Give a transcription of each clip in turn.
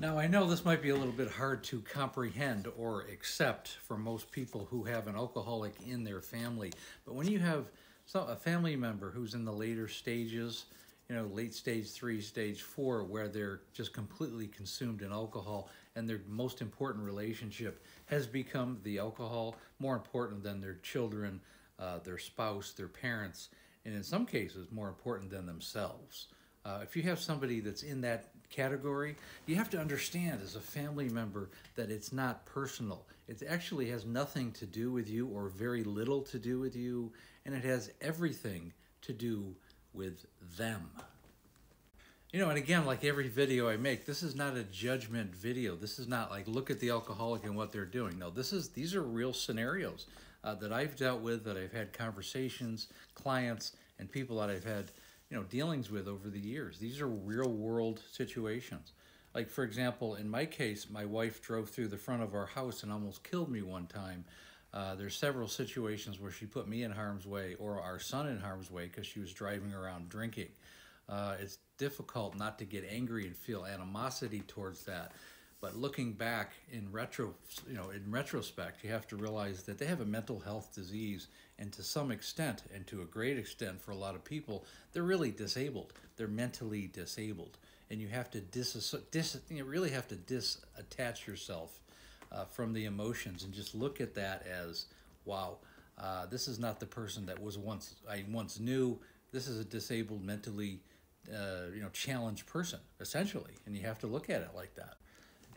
Now, I know this might be a little bit hard to comprehend or accept for most people who have an alcoholic in their family, but when you have a family member who's in the later stages, late stage 3, stage 4, where they're just completely consumed in alcohol and their most important relationship has become the alcohol, more important than their children, their spouse, their parents, and in some cases, more important than themselves. If you have somebody that's in that category, you have to understand as a family member that it's not personal. It actually has nothing to do with you or very little to do with you, and it has everything to do with them. And again, like every video I make, this is not a judgment video. This is not like, look at the alcoholic and what they're doing. No, these are real scenarios that I've dealt with, that I've had conversations, clients, and people that I've had dealings with over the years. These are real world situations. Like, for example, in my case, my wife drove through the front of our house and almost killed me one time. There's several situations where she put me in harm's way or our son in harm's way because she was driving around drinking. It's difficult not to get angry and feel animosity towards that. But looking back in retrospect, you have to realize that they have a mental health disease, and to some extent, and to a great extent for a lot of people, they're really disabled. They're mentally disabled, and you have to really have to disattach yourself from the emotions and just look at that as, wow, this is not the person that I once knew. This is a disabled, mentally, challenged person, essentially, and you have to look at it like that.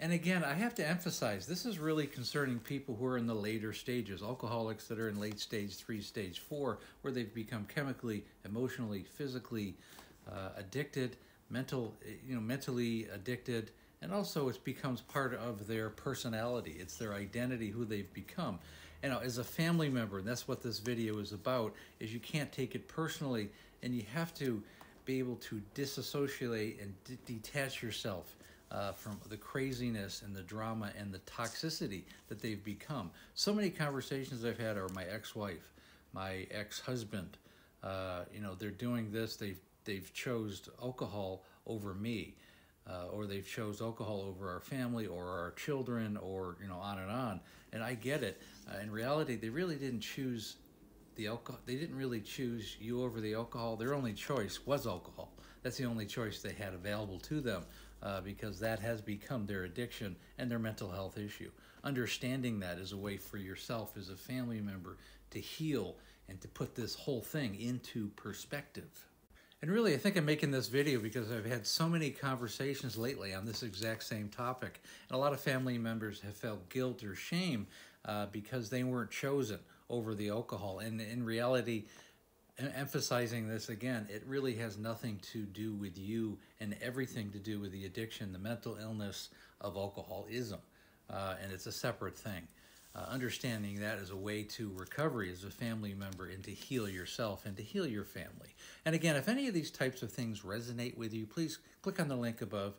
And again, I have to emphasize, this is really concerning people who are in the later stages, alcoholics that are in late stage 3, stage 4, where they've become chemically, emotionally, physically addicted, mentally addicted, and also it becomes part of their personality. It's their identity, who they've become. And as a family member, and that's what this video is about, is you can't take it personally, and you have to be able to disassociate and detach yourself from the craziness and the drama and the toxicity that they've become. So many conversations I've had are my ex-wife, my ex-husband. They're doing this. They've chose alcohol over me, or they've chose alcohol over our family or our children, or on and on. And I get it. In reality, they really didn't choose the alcohol. They didn't really choose you over the alcohol. Their only choice was alcohol. That's the only choice they had available to them. Because that has become their addiction and their mental health issue. Understanding that is a way for yourself as a family member to heal and to put this whole thing into perspective. And really, I think I'm making this video because I've had so many conversations lately on this exact same topic. And a lot of family members have felt guilt or shame because they weren't chosen over the alcohol. And in reality, emphasizing this again, it really has nothing to do with you and everything to do with the addiction, the mental illness of alcoholism. And it's a separate thing. Understanding that as a way to recovery as a family member and to heal yourself and to heal your family. And again, if any of these types of things resonate with you, please click on the link above.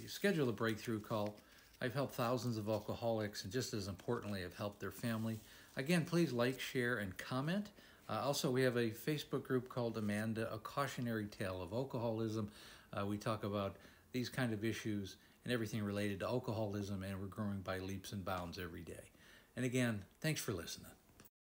Schedule a breakthrough call. I've helped thousands of alcoholics, and just as importantly, I've helped their family. Again, please like, share, and comment. Also, we have a Facebook group called Amanda, A Cautionary Tale of Alcoholism. We talk about these kind of issues and everything related to alcoholism, and we're growing by leaps and bounds every day. And again, thanks for listening.